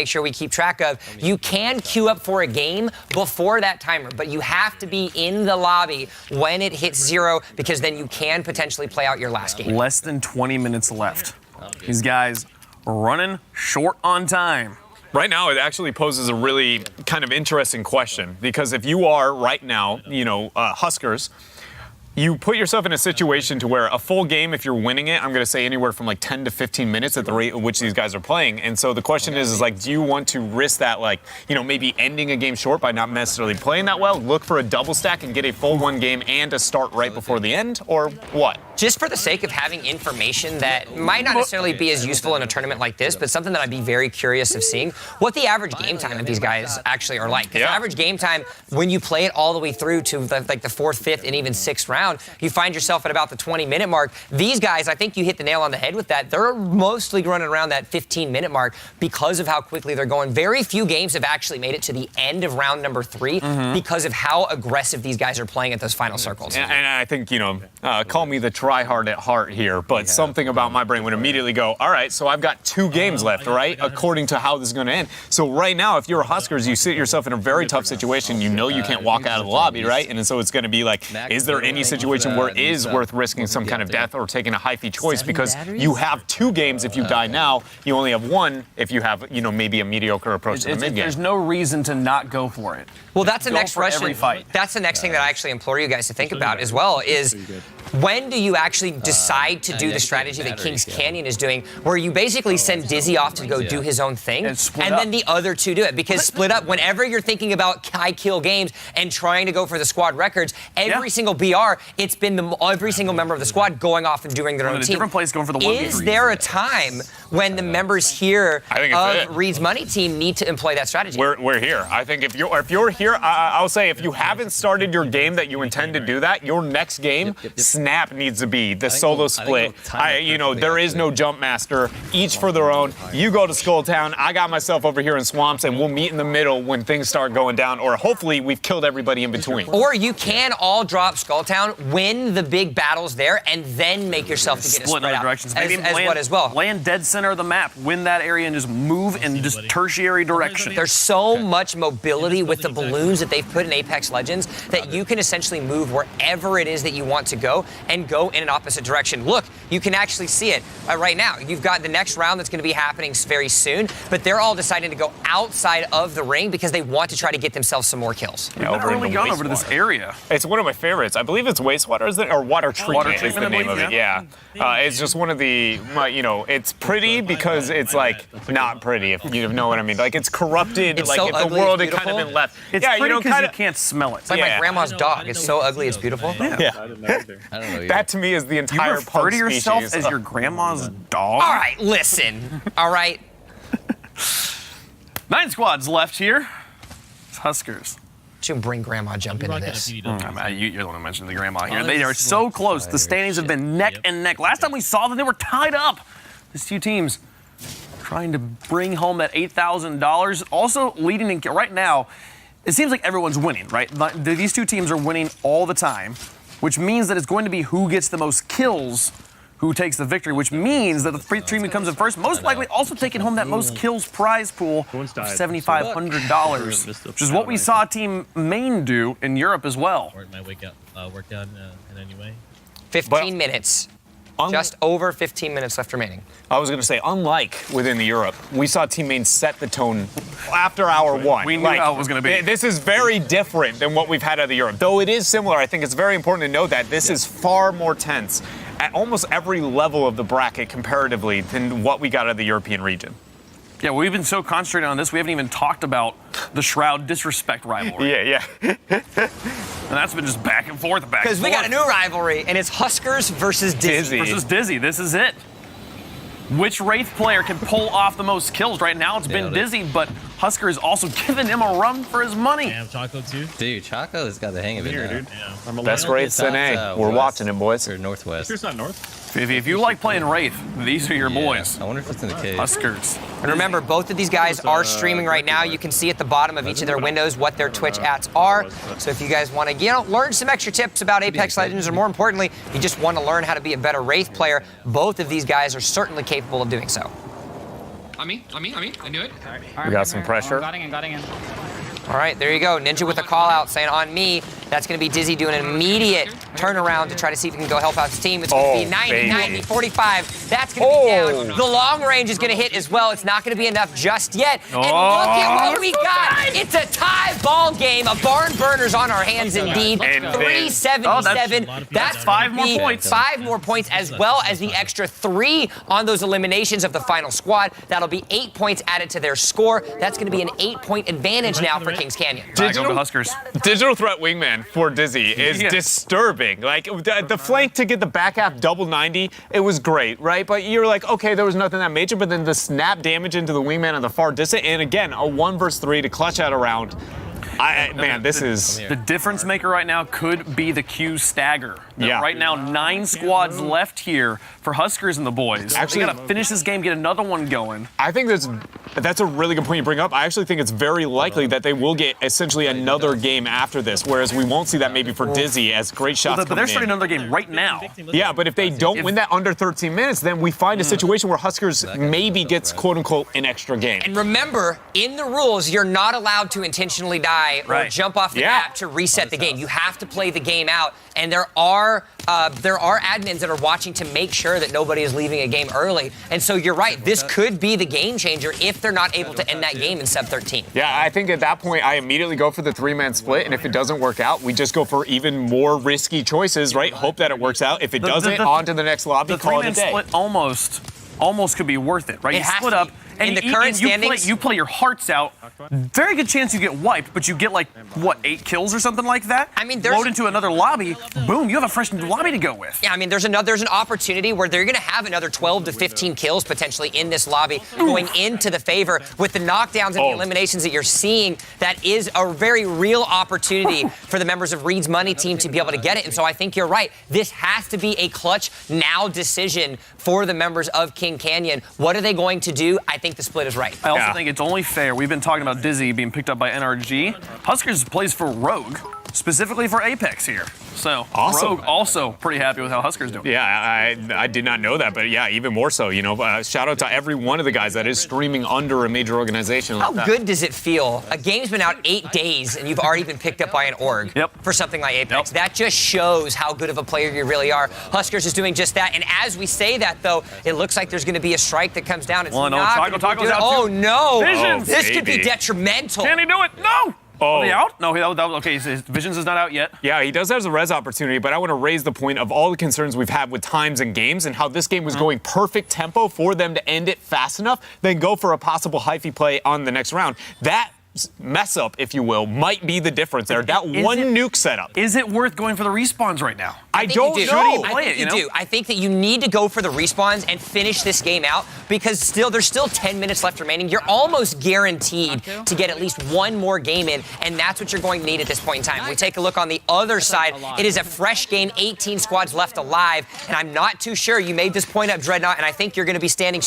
make sure we keep track of. You can queue up for a game before that timer, but you have to be in the lobby when it hits 0 because then you can potentially play out your last game. Less than 20 minutes left. These guys running short on time. Right now, it actually poses a really kind of interesting question because if you are right now, Huskers, you put yourself in a situation to where a full game, if you're winning it, I'm going to say anywhere from like 10 to 15 minutes at the rate at which these guys are playing. And so the question is like, do you want to risk that, like, maybe ending a game short by not necessarily playing that well, look for a double stack and get a full one game and a start right before the end, or what? Just for the sake of having information that might not necessarily be as useful in a tournament like this, but something that I'd be very curious of seeing, what the average game time of these guys actually are like. Because the average game time, when you play it all the way through to the 4th, 5th, and even 6th round, you find yourself at about the 20-minute mark. These guys, I think you hit the nail on the head with that. They're mostly running around that 15-minute mark because of how quickly they're going. Very few games have actually made it to the end of round number 3 because of how aggressive these guys are playing at those final circles. And I think, call me the try-hard at heart here, but something about my brain would immediately go, all right, so I've got 2 games left, right, according to how this is going to end. So right now, if you're Huskers, you sit yourself in a very tough situation. You can't walk out of the lobby, right? And so it's going to be like, is there any situation where it is worth risking some kind of death or taking a high-fee choice? Because you have 2 games if you die now. You only have 1 if you have, maybe a mediocre approach to the mid-game. There's no reason to not go for it. Well, that's the next question. Every fight. That's the next thing that I actually implore you guys to think about as well is when do you actually decide to do the strategy that Kings Canyon is doing, where you basically send Dizzy off to go do his own thing, and then the other 2 do it? Because split up, whenever you're thinking about high kill games and trying to go for the squad records, every single BR, it's been every single member of the squad going off and doing their own team. Different place going for the 1v3. Is there a time when the members here of Reed's Money Team need to employ that strategy? We're here. I think if you're here, I'll say if you haven't started your game that you intend to do that, your next game, Snap needs to be the solo split. There is no jump master, each for their own. You go to Skulltown, I got myself over here in Swamps, and we'll meet in the middle when things start going down, or hopefully we've killed everybody in between. Or you can all drop Skulltown, win the big battles there, and then make yourself to get split a spread out. Directions. As well. Land dead center of the map, win that area, and just move in just tertiary direction. There's so much mobility with the balloons that they've put in Apex Legends that you can essentially move wherever it is that you want to go and go in an opposite direction. Look, you can actually see it right now. You've got the next round that's going to be happening very soon, but they're all deciding to go outside of the ring because they want to try to get themselves some more kills. Yeah, we've gone over to this area. It's one of my favorites. I believe it's wastewater, or water treatment is the name of it. Yeah, it's just one of the, it's pretty because it's like not pretty, if you know what I mean. Like it's corrupted. It's like so if ugly, the world it's had kind of been left. It's pretty because you can't smell it. It's like my grandma's dog. It's so ugly, it's beautiful. Yeah. I don't know That to me is the entire You refer pug to yourself species. as your grandma's dog? All right, listen. All right. 9 squads left here. It's Huskers. Should bring Grandma jump into this. You're the one who mentioned the grandma here. They are so close. The standings have been neck and neck. Last time we saw them, they were tied up. These 2 teams trying to bring home that $8,000. Also leading in right now, it seems like everyone's winning, right? These 2 teams are winning all the time, which means that it's going to be who gets the most kills who takes the victory, which means that the team that comes in first, most likely also taking home that most kills prize pool of $7,500, which is what we saw Team Maine do in Europe as well. Or it might work out in any way. 15 minutes. Just over 15 minutes left remaining. I was going to say, unlike within the Europe, we saw Team Maine set the tone after hour 1. We knew how it was going to be. This is very different than what we've had out of the Europe. Though it is similar, I think it's very important to know that this is far more tense at almost every level of the bracket comparatively than what we got out of the European region. Yeah, we've been so concentrated on this, we haven't even talked about the Shroud Disrespect rivalry. Yeah. And that's been just back and forth. Because we got a new rivalry, and it's Huskers versus Dizzy. Versus Dizzy. This is it. Which Wraith player can pull off the most kills? Right now it's been Dizzy, but Husker is also giving him a run for his money. Damn, Choco too. Dude, Choco has got the hang of it now. Dude. Yeah. Best Wraiths in A. We're watching it, boys. Or Northwest. It's not North. If you like playing Wraith, these are your boys. I wonder if it's in the cave. Huskers. And remember, both of these guys are streaming right now. You can see at the bottom of each of their windows what their Twitch ads are. So if you guys want to, learn some extra tips about Apex Legends, or more importantly, you just want to learn how to be a better Wraith player, both of these guys are certainly capable of doing so. On me. I knew it. We got some pressure. Got in. All right, there you go. Ninja with a call out saying on me. That's going to be Dizzy doing an immediate turnaround to try to see if he can go help out his team. It's going to be 90, baby. 90, 45. That's going to be down. The long range is going to hit as well. It's not going to be enough just yet. And look at what we got. It's a tie ball game. A barn burner's on our hands indeed. And then- 377. That's 5 more gonna be points. 5 more points as well as the extra 3 on those eliminations of the final squad. That'll be 8 points added to their score. That's going to be an 8-point advantage now for Kings Canyon. Go to Huskers. Digital threat wingman for Dizzy is disturbing. Like the flank to get the back half double 90, it was great, right? But you're like, okay, there was nothing that major, but then the snap damage into the wingman on the far distant, and again, a 1 versus 3 to clutch out a round. Man, this is... The difference maker right now could be the Q stagger. Yeah. Right now, 9 squads left here for Huskers and the boys. Actually- They got to finish this game, get another one going. I think that's a really good point you bring up. I actually think it's very likely that they will get essentially another game after this, whereas we won't see that maybe for Dizzy as great shots But they're coming starting in. another game right now. Yeah, but if they don't win that under 13 minutes, then we find a situation where Huskers maybe gets quote-unquote an extra game. And remember, in the rules, you're not allowed to intentionally die or Right. jump off the Yeah. map to reset the game. You have to play the game out, and there are admins that are watching to make sure that nobody is leaving a game early. And so you're right, this could be the game changer if they're not able to end that game in sub 13. Yeah, I think at that point, I immediately go for the 3-man split, and if it doesn't work out, we just go for even more risky choices, right? Hope that it works out. If it doesn't, on to the next lobby, The call it a 3-man day. split almost could be worth it, right? It You has split to up. be. And In the you- current and you standings- you play your hearts out. Very good chance you get wiped, but you get like, what, 8 kills or something like that? I mean, there's- Load into another lobby, boom, you have a fresh new lobby to go with. Yeah, I mean, there's an opportunity where they're going to have another 12 to 15 kills potentially in this lobby going into the favor with the knockdowns and the eliminations that you're seeing. That is a very real opportunity for the members of Reed's Money team to be able to get it. And so I think you're right. This has to be a clutch now decision for the members of King Canyon. What are they going to do? I think the split is right. I also think it's only fair. We've been talking about Dizzy being picked up by NRG. Huskers plays for Rogue, specifically for Apex here. So Awesome. Rogue also pretty happy with how Huskers doing. Yeah, I did not know that, but yeah, even more so. You know, shout out to every one of the guys that is streaming under a major organization like How that. good does it feel? A game's been out 8 days and you've already been picked up by an org for something like Apex. That just shows how good of a player you really are. Huskers is doing just that. And as we say that, though, it looks like there's going to be a strike that comes down. It's Well, no, not Taco- gonna be Taco's good. out, Oh, too. no. Visions. This could be baby. detrimental. Can he do it? No! Oh. Are they out? No, okay, his Visions is not out yet. Yeah, he does have a res opportunity, but I want to raise the point of all the concerns we've had with times and games and how this game was going perfect tempo for them to end it fast enough, then go for a possible hyphy play on the next round. That mess up, if you will, might be the difference there. That one nuke setup. Is it worth going for the respawns right now? I think don't you do. know. I Play think it, you you know? do. I think that you need to go for the respawns and finish this game out because there's still 10 minutes left remaining. You're almost guaranteed to get at least one more game in, and that's what you're going to need at this point in time. We take a look on the other side. It is a fresh game, 18 squads left alive, and I'm not too sure. You made this point up, Dreadnought, and I think you're going to be standing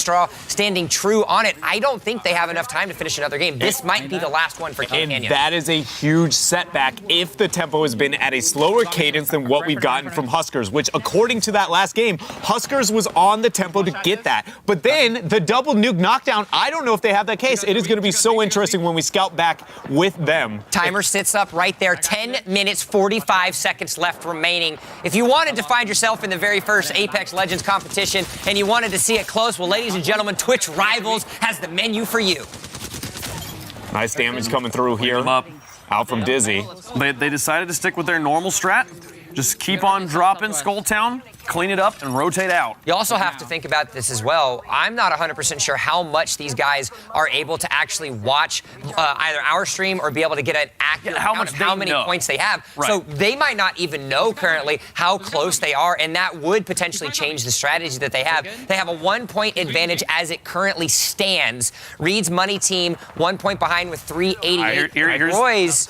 true on it. I don't think they have enough time to finish another game. This might be the last one for King And Canyon. that is a huge setback if the tempo has been at a slower cadence than what we've gotten from Huskers, which according to that last game, Huskers was on the tempo to get that. But then the double nuke knockdown, I don't know if they have that case. It is going to be so interesting when we scout back with them. Timer sits up right there. 10 minutes, 45 seconds left remaining. If you wanted to find yourself in the very first Apex Legends competition and you wanted to see it close, well, ladies and gentlemen, Twitch Rivals has the menu for you. Nice damage coming through here. Them up. Out from Dizzy. They decided to stick with their normal strat. Just keep on dropping Skulltown, clean it up, and rotate out. You also have to think about this as well. I'm not 100% sure how much these guys are able to actually watch either our stream or be able to get an accurate count of how many points they have. Right. So they might not even know currently how close they are, and that would potentially change the strategy that they have. They have a 1-point advantage as it currently stands. Reed's Money team 1 point behind with 388. Here's- Roy's.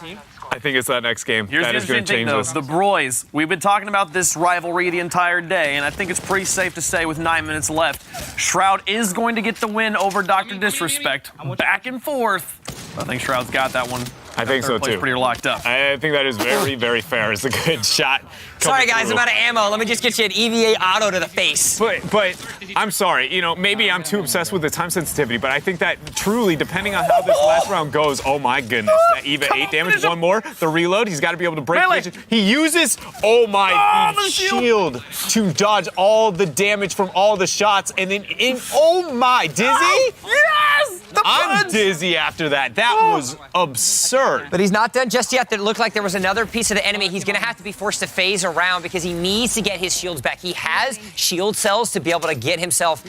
I think it's that next game. Here's that the is going interesting to thing, change though. this. The Broys. We've been talking about this rivalry the entire day, and I think it's pretty safe to say with 9 minutes left, Shroud is going to get the win over Dr. Disrespect. Back and forth. I think Shroud's got that one. I think so, Third place too. pretty locked up. I think that is very, very fair. It's a good shot. Sorry, coming guys, through. I'm out of ammo. Let me just get you an EVA auto to the face. But I'm sorry, maybe I'm too obsessed with the time sensitivity, but I think that truly, depending on how this last round goes, oh my goodness, that EVA 8 damage, one more, the reload, he's got to be able to break Melee. vision. He uses, the shield to dodge all the damage from all the shots, and then oh my, Dizzy? Yes! I'm dizzy after that. That was absurd. But he's not done just yet. It looked like there was another piece of the enemy. He's going to have to be forced to phase around because he needs to get his shields back. He has shield cells to be able to get himself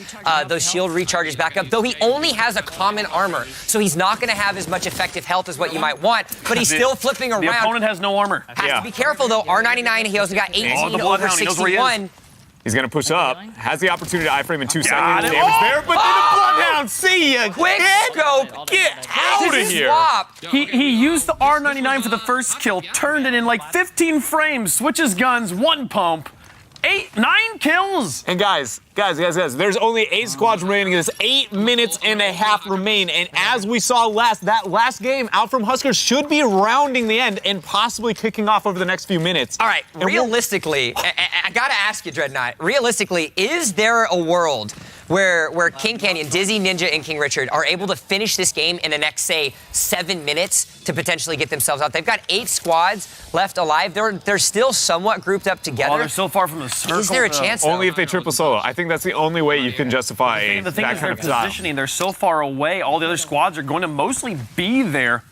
those shield recharges back up, though he only has a common armor, so he's not going to have as much effective health as what you might want, but he's still flipping around. The opponent has no armor. Has Yeah. to be careful, though. R99, he also got 18 the over Bloodhound, he knows where he is. 61. He's going to push up, has the opportunity to iframe in 2 Got seconds. it. Damage Oh! there, but then the Bloodhound, see ya, Quick kid. scope. Get out of This is here. swap. He used the R99 for the first kill, turned it in like 15 frames, switches guns, 1 pump, 9 kills. And guys, there's only 8 squads remaining. There's 8 minutes and a half remain. And as we saw that last game, Out From Huskers should be rounding the end and possibly kicking off over the next few minutes. All right, And we'll- realistically, I got to ask you, Dreadnought, realistically, is there a world where King Canyon, Dizzy, Ninja, and King Richard are able to finish this game in the next, say, 7 minutes to potentially get themselves out? They've got 8 squads left alive. They're still somewhat grouped up together. Oh, they're so far from the circle. Is there a though. chance? though? Only if they triple solo. I think that's the only way you can justify The thing that is, kind their of style. positioning, they're so far away, all the other squads are going to mostly be there.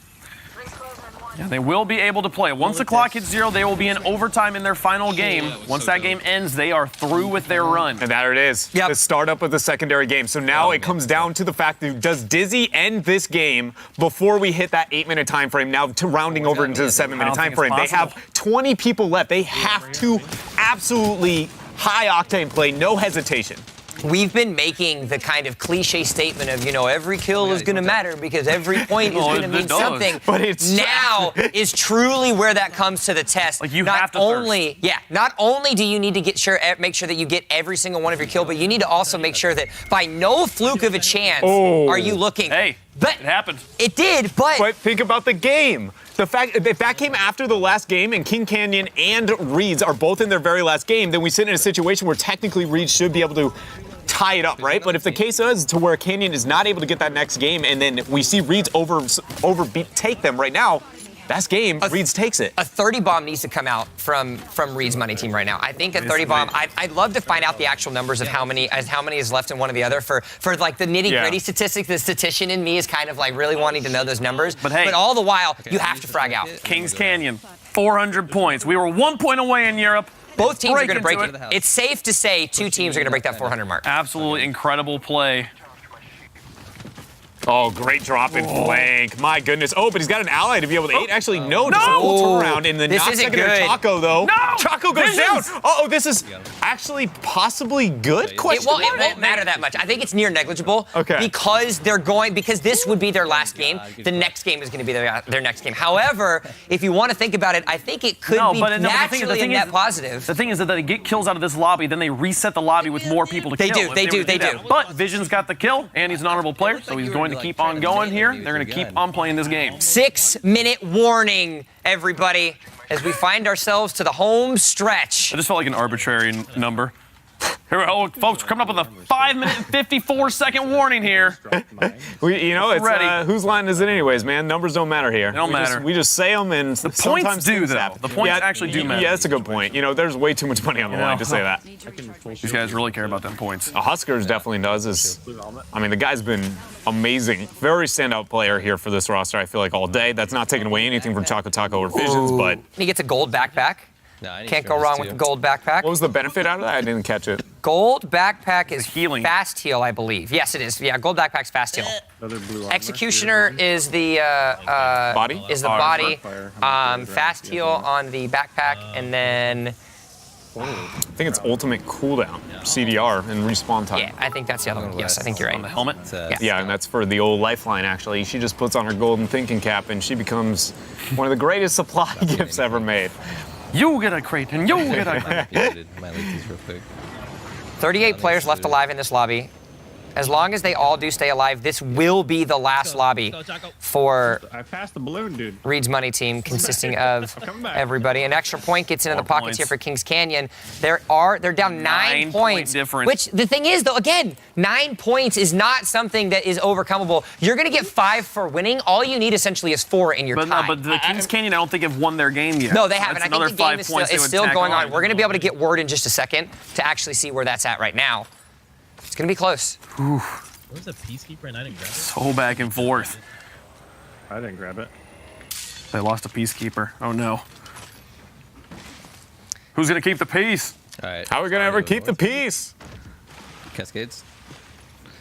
Yeah, they will be able to play. Once the clock hits 0, they will be in overtime in their final game. Once that game ends, they are through with their run. And there it is. Yep. The startup of the secondary game. So now it comes down to the fact that does Dizzy end this game before we hit that 8-minute time frame, now to rounding over into the 7-minute I time don't frame. think They it's have 20 people left. They have to absolutely high octane play, no hesitation. We've been making the kind of cliche statement of, every kill is going to matter because every point is Oh, going to it mean does. something. But it's now is truly where that comes to the test. Like, you not have to only, not only do you need to make sure that you get every single one of your kills, but you need to also make sure that by no fluke of a chance are you looking. Hey, but it happened. It did, but Think about the game. The fact if that came after the last game and King Canyon and Reeds are both in their very last game, then we sit in a situation where technically Reeds should be able to tie it up, right? But if the case is to where Canyon is not able to get that next game and then we see Reeds take them right now, that's game. Reeds takes it. a 30 bomb needs to come out from Reed's money team right now. I think a 30 bomb. I'd love to find out the actual numbers of how many is left in one or the other for like the nitty gritty statistics. The statistician in me is kind of like really wanting to know those numbers. But hey, all the while you have to frag out. Kings Canyon, 400 points. We were 1 point away in Europe. Both teams are going to break into it. It's safe to say 2 teams are going to break that 400 mark. Absolutely incredible play. Oh, great drop in flank. My goodness. Oh, but he's got an ally to be able to aid. Actually, no, just a full turnaround in the This not isn't secondary good. Chaco, though. No! Chaco goes Visions! down. Oh, this is actually possibly good? It Question won't mark? matter that much. I think it's near negligible. Okay. Because this would be their last game. The next game is going to be their next game. However, if you want to think about it, I think it could be naturally a net positive. The thing is that they get kills out of this lobby, then they reset the lobby with more people to They kill. do, they do, they do. But Vision's got the kill, and he's an honorable player, so he's going to keep on going here. They're going to keep on playing this game. 6-minute warning, everybody, as we find ourselves to the home stretch. I just felt like an arbitrary number. Here we go, folks. We're coming up with a 5-minute and 54-second warning here. It's Ready. whose line is it anyways, man? Numbers don't matter here. They don't matter. We just say them, and the points do, though. The points actually do matter. Yeah, that's a good point. There's way too much money on the line to say that. These guys really care about them points. A Huskers definitely does. The guy's been amazing. Very standout player here for this roster, I feel like, all day. That's not taking away anything from Choco Taco or Visions, but He gets a gold backpack. Can't go wrong with the gold backpack. what was the benefit out of that? I didn't catch it. Gold backpack is healing. fast heal, I believe. Yes, it is. Yeah, gold backpack's fast heal. Executioner is the Body? body. Fast heal on the backpack, and then I think it's ultimate cooldown, CDR, and respawn time. yeah, I think that's the other one. Yes, I think you're On the right. helmet. Yeah, and that's for the old lifeline, actually. She just puts on her golden thinking cap, and she becomes one of the greatest supply gifts ever made. You get a crate, and you get a crate. Might like these real quick. 38 players left alive in this lobby. As long as they all do stay alive, this will be the last lobby for I passed the balloon, dude. Reed's money team, consisting of everybody. An extra point gets into the 4 pockets points. here for Kings Canyon. They're down 9 9 point points. difference. Which the thing is, though, again, 9 points is not something that is overcomable. You're going to get 5 for winning. All you need essentially is 4 in your But tie. no, but the Kings Canyon, I don't think have won their game yet. No, they haven't. That's I think another the game 5 is points they would still tack going on. We're going to be able to get word in just a second to actually see where that's at right now. It's going to be close. Where's the Peacekeeper and I didn't grab it? So back and forth. I didn't grab it. They lost a Peacekeeper. Oh, no. Who's going to keep the peace? All right. How are we going to ever keep the peace? Cascades?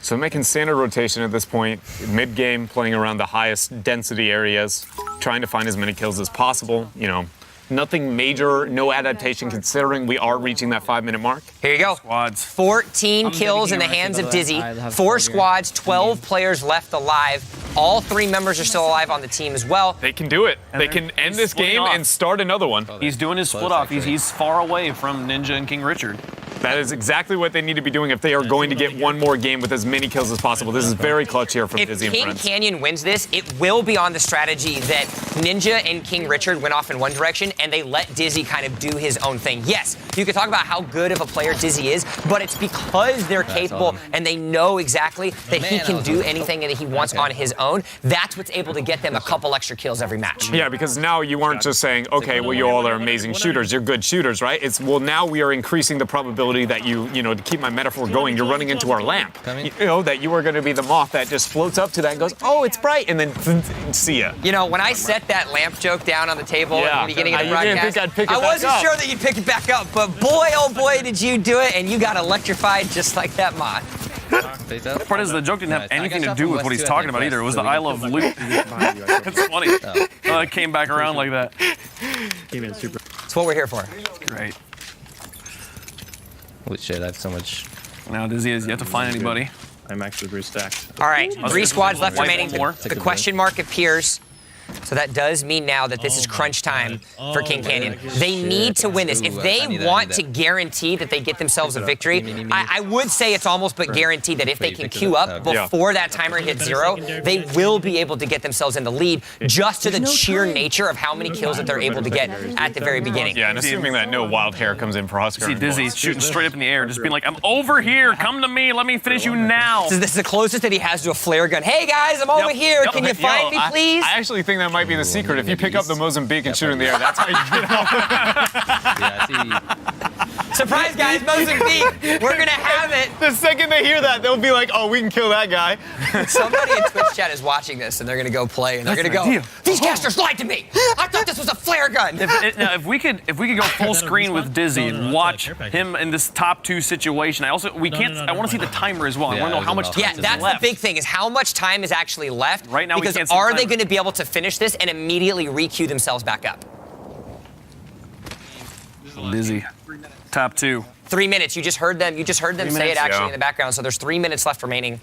So making standard rotation at this point, mid-game, playing around the highest density areas, trying to find as many kills as possible. You know, nothing major, no adaptation considering we are reaching that 5-minute mark. Here you go. Squads. 14 kills in the hands of Dizzy. 4 squads, 12 players left alive. All 3 members are still alive on the team as well. They can do it. They they're- can end he's this splitting game off. and start another one. He's doing his split Close, off. He's far away from Ninja and King Richard. That is exactly what they need to be doing if they are going to get one more game with as many kills as possible. This is very clutch here from If Dizzy and King friends. Canyon wins this, it will be on the strategy that Ninja and King Richard went off in one direction and they let Dizzy kind of do his own thing. Yes, you can talk about how good of a player Dizzy is, but it's because they're capable awesome. and they know exactly that he Man, can that do was anything that he wants on his own. That's what's able to get them a couple extra kills every match. Yeah, because now you aren't just saying, okay, well, you all are amazing shooters. You're good shooters, right? It's, well, now we are increasing the probability that you know, to keep my metaphor going, you're running into our lamp. Coming. You know, that you are going to be the moth that just floats up to that and goes, oh, it's bright, and then see ya. You know, when I set that lamp joke down on the table Yeah. at the beginning of the You didn't broadcast, think I'd pick it I back wasn't up. sure that you'd pick it back up, but boy, oh boy, did you do it, and you got electrified just like that moth. Face out. Part is the joke didn't have Nice. I anything got to shot do from with what west he's too, I talking think, about either. It was west, the so I we love can loot. It's funny. It came back around like that. Came in super. It's what we're here for. Great. Holy shit, I have so much. Now Dizzy has yet to find anybody. I'm actually restacked. All right, 3 squads left Wipe remaining. one more. The question mark appears. So that does mean now that this is crunch time for King Canyon. They need to win this. If Ooh, I they need that, want I to need that. guarantee that they get themselves a victory, Me. I would say it's almost but guaranteed that if they Wait, can pick it queue up. up Okay. before that timer hits 0, they will be able to get themselves in the lead just to the sheer nature of how many kills that they're able to get at the very beginning. Yeah, and assuming that no wild hair comes in for Husker. See Dizzy shooting straight up in the air, just being like, I'm over here. Come to me. Let me finish you now. This is the closest that he has to a flare gun. Hey guys, I'm over here. Can you find me, please? I actually think that might be the secret. If you pick up the Mozambique and shoot in the air, that's how you get off. Yeah, I see. Surprise, guys, Mozambique. We're gonna have it. The second they hear that, they'll be like, oh, we can kill that guy. Somebody in Twitch chat is watching this, and they're gonna go play, and they're gonna go, idea. "These casters lied to me. I thought this was a flare gun." Now, if we could go full screen with Dizzy No, and no, watch care package. him in this top 2 situation, I also I want to see the timer as well. I Yeah, want to know how it was much an time Yeah, is that's left. the big thing: is how much time is actually left. Right now we because can't see the are they timer. going to be able to finish this and immediately re-queue themselves back up? Dizzy, top 2. 3 minutes. You just heard them. You just heard them 3 say it minutes, actually yeah. in the background. So there's 3 minutes left remaining.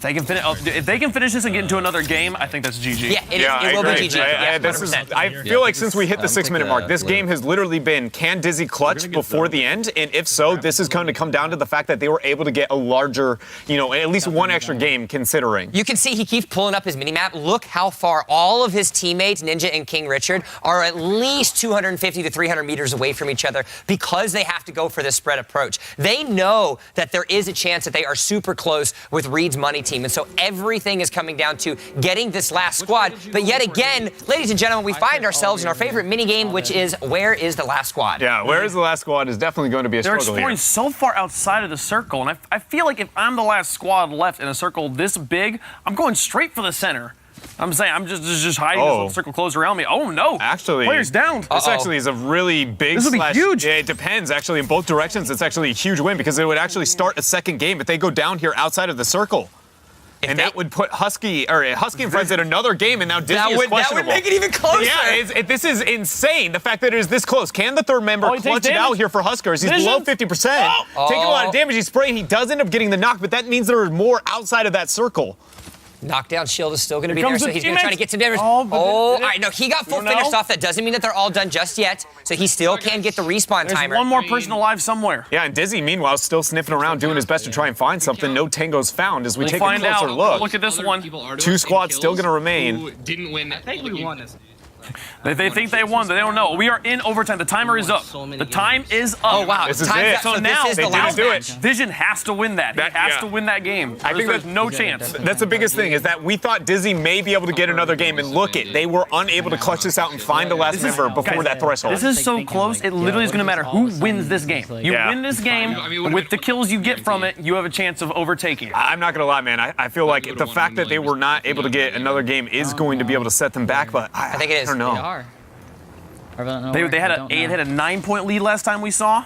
If they can finish this and get into another game, I think that's GG. Yeah, it Yeah, will I be agree. GG. Yeah, This is, 100%. I feel like since we hit the I'm 6-minute like, mark, this blue. game has literally been, can Dizzy clutch before the end? And if so, this is going to come down to the fact that they were able to get a larger, you know, at least one extra game considering. You can see he keeps pulling up his minimap. Look how far all of his teammates, Ninja and King Richard, are at least 250 to 300 meters away from each other because they have to go for this spread approach. They know that there is a chance that they are super close with Reed's money team. And so everything is coming down to getting this last squad. But yet again, ladies and gentlemen, we find ourselves in our favorite minigame, which is where is the last squad? Yeah, where is the last squad is definitely going to be a They're struggle exploring here. so far outside of the circle, and I feel like if I'm the last squad left in a circle this big, I'm going straight for the center. I'm saying I'm just hiding this little circle close around me. Oh no! Actually, players down. This actually is a really big. This will be huge. Yeah, it depends. Actually, in both directions, it's actually a huge win because it would actually start a second game if they go down here outside of the circle. And that would put Husky and Friends in another game, and now Dizzy is that would questionable. make it even closer. Yeah, this is insane. The fact that it is this close. Can the third member he takes clutch it out damage. here for Huskers? He's Vision. below 50%. Taking a lot of damage. He's spraying. He does end up getting the knock, but that means there are more outside of that circle. Knockdown shield is still going to be Here there, comes so the he's going to try to teammates. get some damage. Oh, but all right, no, he got full You know? finished off. That doesn't mean that they're all done just yet, so he still can get the respawn There's timer. one more person alive somewhere. Yeah, and Dizzy, meanwhile, still sniffing around, doing his best to try and find something. No Tango's found as we take a Find closer out. look. Look at this one. Two squads still going to remain. Who didn't win. I think we won this. They think they won, but they don't know. We are in overtime. The timer is up. The time is up. Oh, wow. This is Time's it. up, So this now is they the didn't last do it. match. Vision has to win that. He That- has yeah. to win that game. I think There's that- no chance. That's the biggest thing, is that we thought Dizzy may be able to get another game, and look it, they were unable to clutch this out and find the last member before that threshold. This is so close, it literally is going to matter who wins this game. You Yeah. win this game, with the kills you get from it, you have a chance of overtaking it. I'm not going to lie, man. I feel like the fact that they were not able to get another game is going to be able to set them back, but I think it is. I don't They know. are. Or I don't know. They had I a don't it know. had a 9-point lead last time we saw.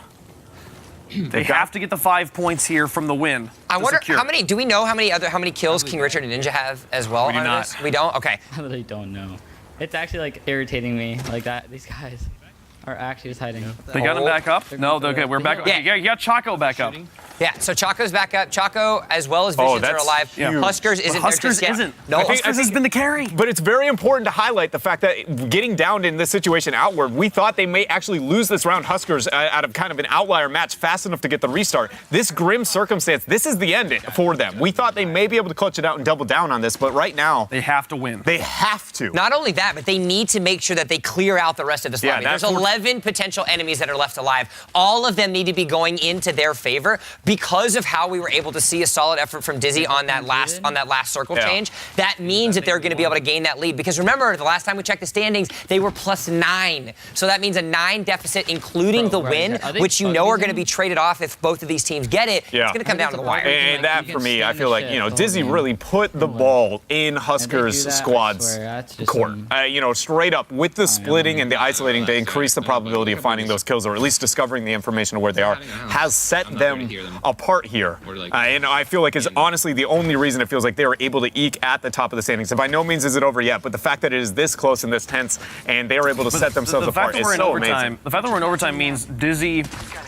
They have to get the 5 points here from the win. I to wonder secure. how many. Do we know how many kills King Richard and Ninja have as well? We do on not. this? We don't. Okay. I really don't know. It's actually like irritating me. Like that. These guys are actually just hiding. They got him back up. No, going for okay, it. we're back. Yeah. Yeah, you got Chaco back up. Yeah. So Choco's back up. Choco, as well as Visions, are that's alive. huge. Huskers But isn't. Huskers there just yet. isn't. No. I think- Huskers has been the carry. But it's very important to highlight the fact that getting down in this situation outward, we thought they may actually lose this round. Huskers out of kind of an outlier match fast enough to get the restart. This grim circumstance, this is the end for them. We thought they may be able to clutch it out and double down on this, but right now, They have to win. they have to. Not only that, but they need to make sure that they clear out the rest of this Yeah, lobby. that's There's what- 11 potential enemies that are left alive. All of them need to be going into their favor because of how we were able to see a solid effort from Dizzy on that last circle Yeah. change. That means that they're going to be able to gain that lead because remember, the last time we checked the standings, they were +9. So that means a 9 deficit, including the win, are they which you know are bugging going to be traded off if both of these teams get it. Yeah. It's going to come down to the wire. And that, You for can me, I stand feel the like, shit you know, the whole Dizzy game. really put the ball in Huskers' that, I squad's swear, that's just court. some- You know, straight up with the splitting and the isolating to increase the probability of finding those kills, or at least discovering the information of where they are, has set them apart here. And I feel like it's honestly the only reason it feels like they were able to eke at the top of the standings. And by no means is it over yet, but the fact that it is this close and this tense, and they are able to set themselves the fact apart that is we're in so overtime, amazing. the fact that we're in overtime means Dizzy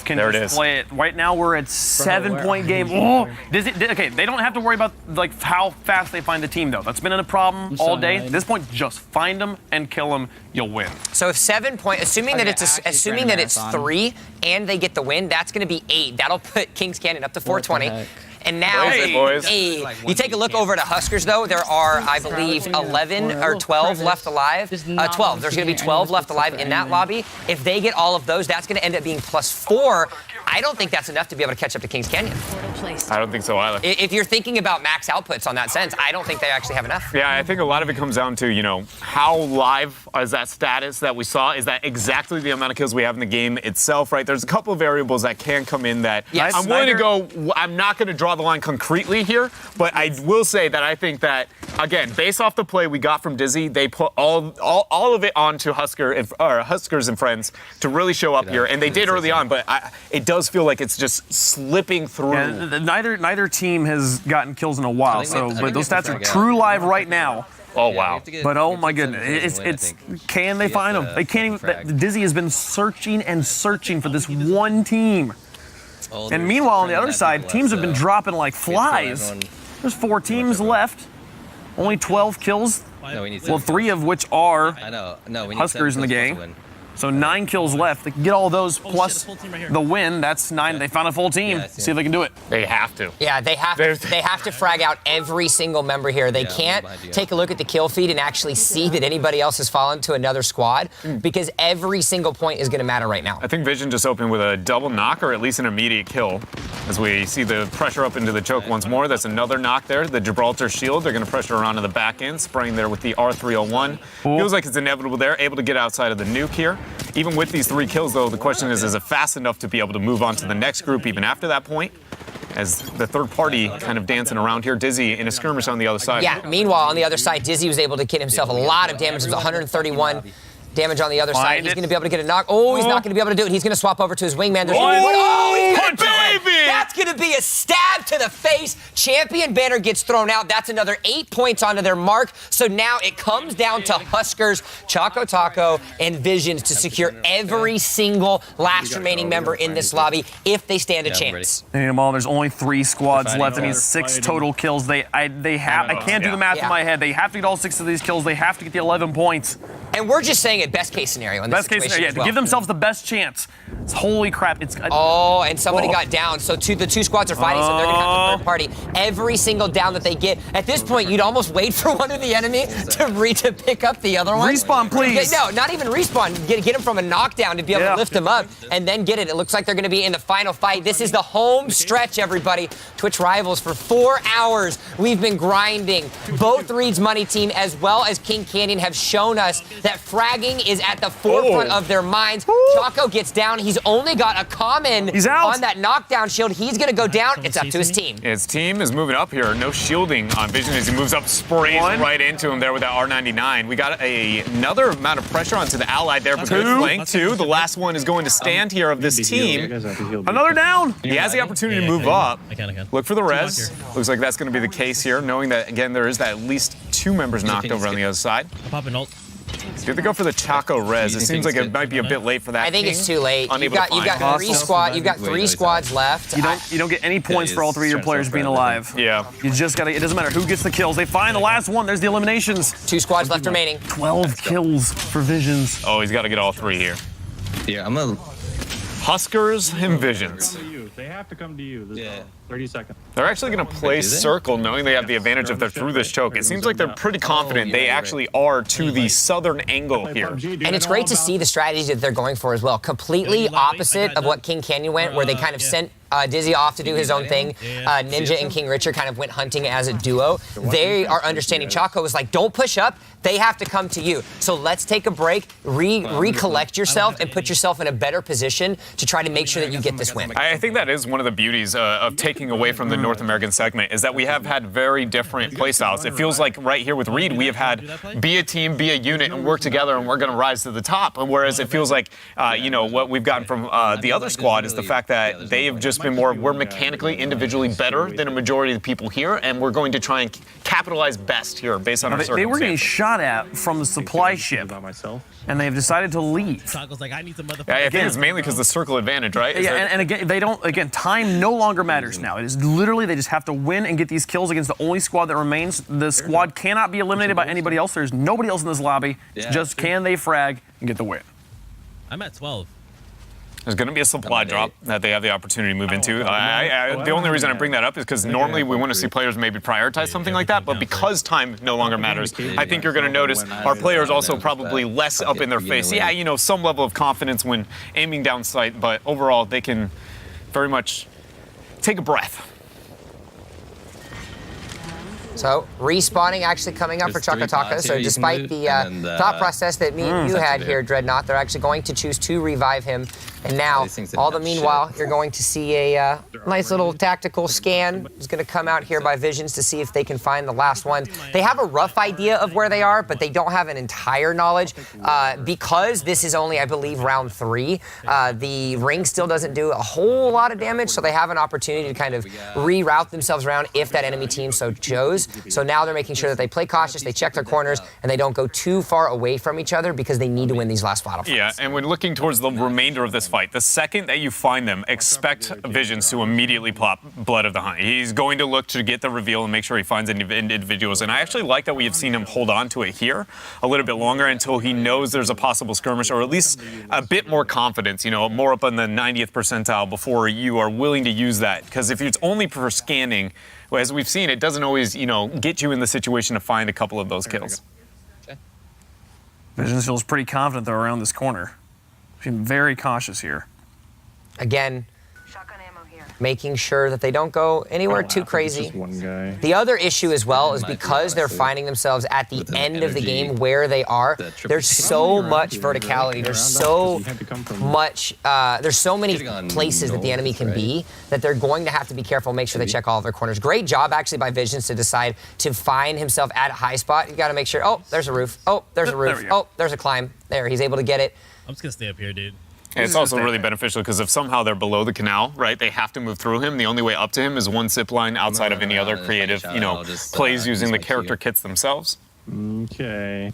can There it just is. play it. Right now we're at 7-point game. Oh, Dizzy. Okay, they don't have to worry about like how fast they find the team though. That's been a problem all day. At this point, just find them and kill them. You'll win. So if 7 point, assuming that Okay, it's actually assuming ran that a it's marathon. 3 and they get the win, that's going to be 8. That'll put Kings Canyon up to 420. heck? And now, Blaze it, boys. hey, you take a look over to Huskers though. There are, I believe, 11 or 12 left alive. 12. There's going to be 12 left alive in that lobby. If they get all of those, that's going to end up being +4. I don't think that's enough to be able to catch up to Kings Canyon. I don't think so either. If you're thinking about max outputs on that sense, I don't think they actually have enough. Yeah, I think a lot of it comes down to, you know, how live is that status that we saw? Is that exactly the amount of kills we have in the game itself, right? There's a couple of variables that can come in that Yes. I'm willing to go, I'm not going to draw the line concretely here, but I will say that I think that, again, based off the play we got from Dizzy, they put all of it onto Huskers and friends to really show up here, and they did early on, but it does feel like it's just slipping through. Yeah, neither team has gotten kills in a while. I think But those we have stats to are frag out. true live right now. Oh, wow. But oh my goodness, it's can they find them? They can't even. Dizzy has been searching and searching for this one team. And meanwhile, on the other side, teams have been dropping like flies. There's 4 teams left. Only 12 kills. No, we need Well, 7 3 of which are I know. No, we need Huskers in the 7 kills game. to win. So 9 kills left. They can get all those plus a full team right here. the win. That's 9. They found a full team. Yeah, I see See if they can do it. They have to. Yeah, they have to frag out every single member here. They Yeah, can't behind you. take a look at the kill feed and actually see that anybody else has fallen to another squad because every single point is going to matter right now. I think Vision just opened with a double knock or at least an immediate kill. As we see the pressure up into the choke once more. That's another knock there. The Gibraltar shield. They're going to pressure around to the back end, spraying there with the R301. Feels like it's inevitable there. Able to get outside of the nuke here. Even with these 3 kills, though, the question is it fast enough to be able to move on to the next group even after that point? As the third party kind of dancing around here. Dizzy in a skirmish on the other side. Yeah, meanwhile, on the other side, Dizzy was able to get himself a lot of damage. It was 131. Damage on the other side. Find He's it. going to be able to get a knock. Oh, he's not going to be able to do it. He's going to swap over to his wingman. There's he's gonna do it. baby! That's going to be a stab to the face. Champion banner gets thrown out. That's another 8 points onto their mark. So now it comes down to Huskers, Choco Taco, and Visions to secure every single last remaining member in this lobby if they stand a chance. They need them all. There's only 3 squads left. That means 6 total kills. I can't do the math in my head. They have to get all 6 of these kills. They have to get the 11 points. And we're just saying it best case scenario in this Best case situation scenario, as well. to give themselves the best chance. Holy crap! It's Oh, and somebody got down. So the two squads are fighting, so they're going to have the third party. Every single down that they get. At this point, you'd almost wait for one of the enemy to pick up the other one. Respawn, please. No, not even respawn. Get him from a knockdown to be able to lift him up and then get it. It looks like they're going to be in the final fight. This is the home stretch, everybody. Twitch Rivals for 4 hours. We've been grinding. Both Reed's Money team as well as King Canyon have shown us that fragging is at the forefront of their minds. Choco gets down. He's only got a common on that knockdown shield. He's going to go down. It's up to his team. His team is moving up here. No shielding on Vision as he moves up, sprays right into him there with that R99. We got another amount of pressure onto the ally there, but good flank too. The last one is going to stand here of this team. Another down. He has the opportunity to move up. I can. Look for the res. Looks like that's going to be the case here, knowing that, again, there is that at least 2 members knocked over on the other side. I'll pop an ult. Good to go for the Choco res. It seems like it might be a bit late for that. I think it's too late. You've Unable to find got it. You've got 3 squads left. You don't get any points for all 3 of your players being alive. Yeah. You just gotta. It doesn't matter who gets the kills. They find the last one. There's the eliminations. 2 squads left remaining. 12 kills for Visions. Oh, he's got to get all 3 here. Yeah, I'm a. Huskers and Visions. They have to come to you. There's 30 seconds. They're actually going to play circle, knowing they have the advantage if they're through this choke. It seems like they're pretty confident they actually are to the southern angle here. And it's great to see the strategy that they're going for as well. Completely opposite of what King Canyon went, where they kind of sent Dizzy off to do his own thing. Ninja and King Richard kind of went hunting as a duo. They are understanding Choco was like, don't push up. They have to come to you. So let's take a break, recollect yourself, and put yourself in a better position to try to make sure that you get this win. I think that is one of the beauties of taking away from the North American segment is that we have had very different playstyles. It feels like right here with Reed, we have had be a team, be a unit, and work together, and we're going to rise to the top. And whereas it feels like, what we've gotten from the other squad is the fact that they have just been we're mechanically, individually better than a majority of the people here, and we're going to try and capitalize best here based on our circumstances. They were getting shot at from the supply ship, and they've decided to leave. Taco's like, I need some motherfuckers. Yeah, I think it's mainly because the circle advantage, right? And again, they don't. Again, time no longer matters now. It is literally they just have to win and get these kills against the only squad that remains. The squad cannot be eliminated by anybody else. There's nobody else in this lobby. It's just can they frag and get the win. I'm at 12. There's going to be a supply drop that they have the opportunity to move into. The only reason I bring that up is because normally we want to see players maybe prioritize something like that, but because time no longer matters, I think you're going to notice our players also probably less up in their face. Yeah, some level of confidence when aiming down sight, but overall they can very much take a breath. So, respawning actually coming up for Choco Taco. So, despite the thought process that me and you had here, Dreadnought, they're actually going to choose to revive him. And now, all the meanwhile, you're going to see a nice little tactical scan is going to come out here by Visions to see if they can find the last one. They have a rough idea of where they are, but they don't have an entire knowledge. Because this is only, I believe, round 3, the ring still doesn't do a whole lot of damage, so they have an opportunity to kind of reroute themselves around if that enemy team so chose. So now they're making sure that they play cautious, they check their corners, and they don't go too far away from each other because they need to win these last battle fights. Yeah, and when looking towards the remainder of this fight, the second that you find them, expect Visions to immediately plop Blood of the Hunt. He's going to look to get the reveal and make sure he finds individuals. And I actually like that we have seen him hold on to it here a little bit longer until he knows there's a possible skirmish, or at least a bit more confidence, more up on the 90th percentile before you are willing to use that. Because if it's only for scanning, well, as we've seen, it doesn't always, get you in the situation to find a couple of those kills. Visions feels pretty confident, though, around this corner. Being very cautious here. Again, Shotgun ammo here. making sure that they don't go anywhere too crazy. Just one guy. The other issue as well is because they're finding themselves at the end of the game where they are, there's so much verticality, there's so much, there's so many places that the enemy can be that they're going to have to be careful, make sure they check all of their corners. Great job actually by Visions to decide to find himself at a high spot. You got to make sure, oh, there's a roof, oh, there's a roof, oh, there's a climb. There, he's able to get it. I'm just gonna stay up here, dude. And it's also really beneficial because if somehow they're below the canal, right, they have to move through him. The only way up to him is one zip line outside of any other creative, plays using the character kits themselves. Okay.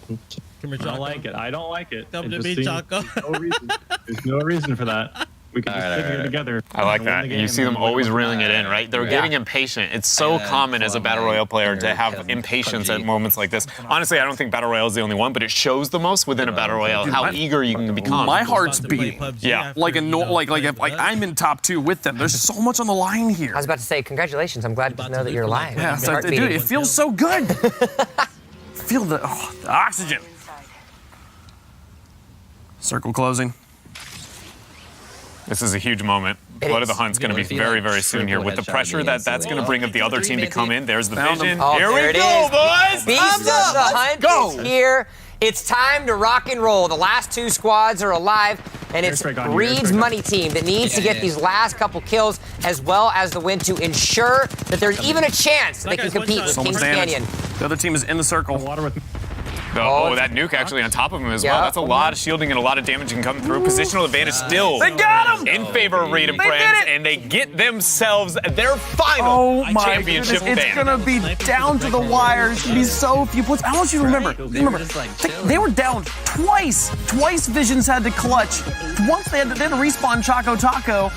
Come here, I Choco. don't like it. I don't like it. Come It to just me, seems Choco. there's no reason. There's no reason for that. We can just sit here together. I like and win that. the You game see them and win always the reeling it in, right? They're getting impatient. It's so common as a Battle Royale player to have impatience at moments like this. Honestly, I don't think Battle Royale is the only one, but it shows the most within a Battle Royale how eager you can become. My heart's About to play beating. PUBG Yeah. after, Like what? I'm in top 2 with them. There's so much on the line here. I was about to say, congratulations. I'm glad to know that you're alive. Yeah, Your so, heart dude, beating. it feels so good. Feel the oxygen. Circle closing. This is a huge moment. It Blood is. of the Hunt's going to be very, very soon here. With the pressure that's going to bring up the other team to come in, there's the Found vision. him. Oh, Here there we it go, is. boys! Beast of the Hunt go. is here. It's time to rock and roll. The last 2 squads are alive, and it's Airstrike on you, Reed's airstrike on money team that needs to get these last couple kills as well as the win to ensure that there's even a chance they can guy's compete one with shot. Kings Someone's damaged. Canyon. The other team is in the circle. Water with me. Oh, that nuke actually on top of him as well. Yeah. That's a lot of shielding and a lot of damage can come through. Positional advantage still They got him! in favor of Reed and They did friends, it! and they get themselves their final Oh my championship goodness, it's ban. gonna be down to the wire. It's gonna be so few points. I want you to remember, they were down twice. Twice Visions had to clutch. Once they had to respawn Choco Taco.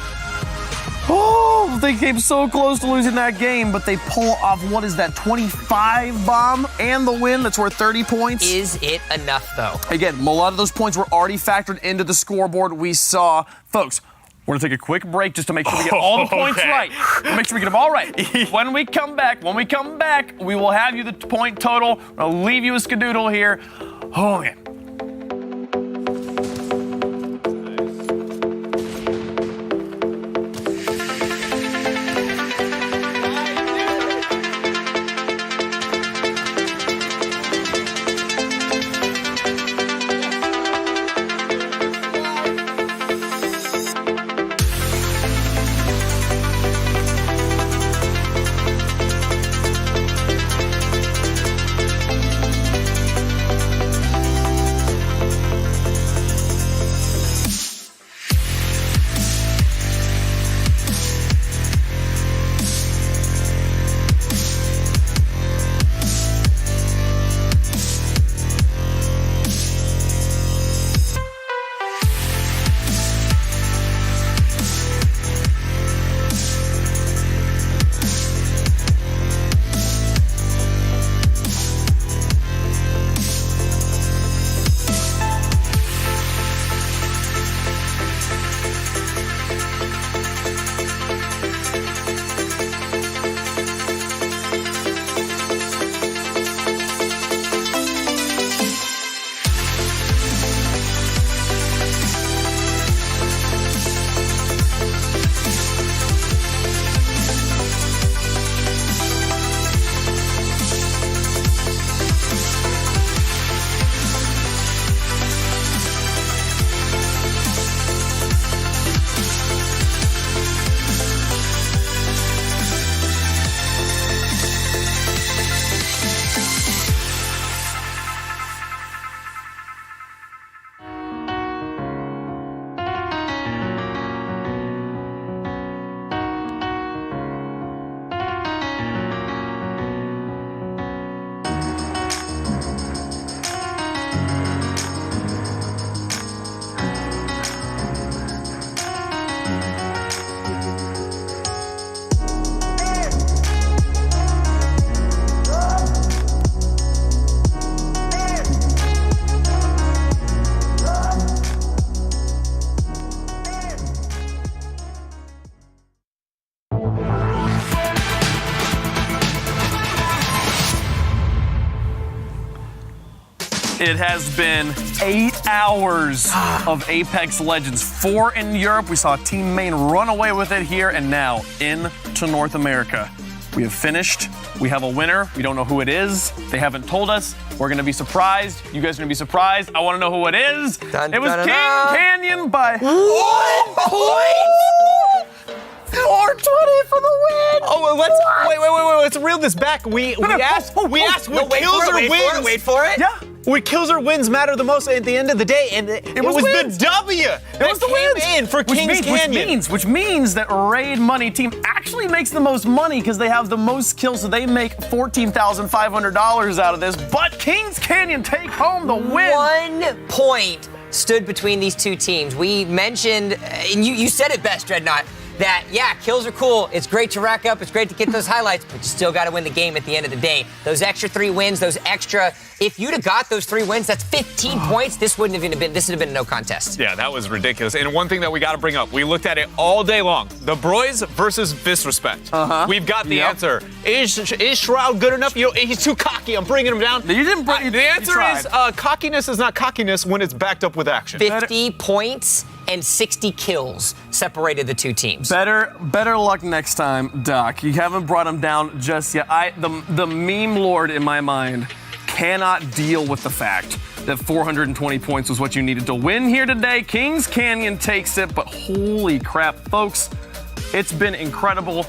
Oh, they came so close to losing that game, but they pull off, what is that, 25 bomb and the win that's worth 30 points. Is it enough, though? Again, a lot of those points were already factored into the scoreboard we saw. Folks, we're gonna take a quick break just to make sure we get all the points Okay. right. We'll make sure we get them all right. When we come back, we will have you the point total. I'll leave you a skadoodle here. Oh, man. It has been 8 hours of Apex Legends. 4 in Europe. We saw Team Main run away with it here, and now into North America. We have finished. We have a winner. We don't know who it is. They haven't told us. We're going to be surprised. You guys are going to be surprised. I want to know who it is. Dun, It was dun, King dun, dun. Canyon by 1 point! 420 for the win. Oh, wait. Let's reel this back. We asked what kills or wins. Wait for it. Yeah. What kills or wins matter the most at the end of the day, and it was wins. the W It was the wins. in for Kings Canyon. Which means that Raid Money team actually makes the most money because they have the most kills, so they make $14,500 out of this. But Kings Canyon take home the win. 1 point stood between these two teams. We mentioned, and you said it best, Dreadnought, that, yeah, kills are cool. It's great to rack up. It's great to get those highlights, but you still got to win the game at the end of the day. Those extra 3 wins, if you'd have got those 3 wins, that's 15 points. This would have been a no contest. Yeah, that was ridiculous. And one thing that we got to bring up, we looked at it all day long. The Broys versus Visrespect. We've got the answer. Is Shroud good enough? He's too cocky. I'm bringing him down. You didn't bring The answer is cockiness is not cockiness when it's backed up with action. 50 points and 60 kills separated the two teams. Better luck next time, Doc. You haven't brought him down just yet. The meme lord in my mind cannot deal with the fact that 420 points was what you needed to win here today. Kings Canyon takes it, but holy crap, folks, it's been incredible.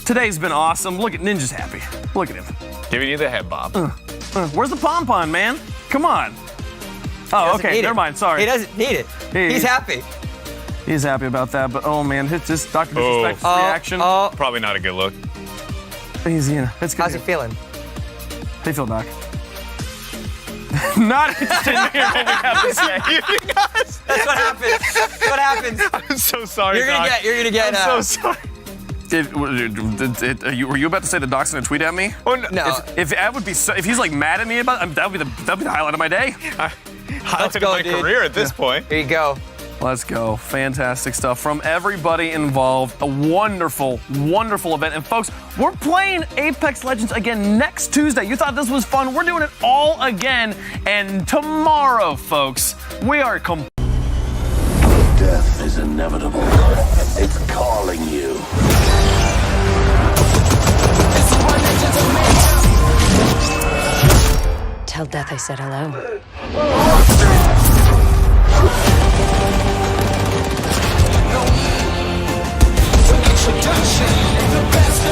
Today's been awesome. Look at Ninja's happy. Look at him. Giving you the head bob. Where's the pom-pom, man? Come on. Oh, okay, never mind, sorry. He doesn't need it. He's happy. He's happy about that, but oh man, it's just Dr. Disrespect's reaction. Probably not a good look. Easy, it's good. How's he feeling? How you feel, Doc? Not interested in hearing what we have to say. That's what happens. That's what happens. I'm so sorry, You're gonna get. I'm so sorry. Were you about to say the Doc's gonna tweet at me? Oh, no. No. If that would be, if he's like mad at me about, that'd be the highlight of my day. Highlight of go, my dude. career at this point. Here you go. Let's go. Fantastic stuff from everybody involved. A wonderful, wonderful event. And folks, we're playing Apex Legends again next Tuesday. You thought this was fun. We're doing it all again. And tomorrow, folks, we are Death is inevitable. It's calling you. Tell Death I said hello. Introduction, the best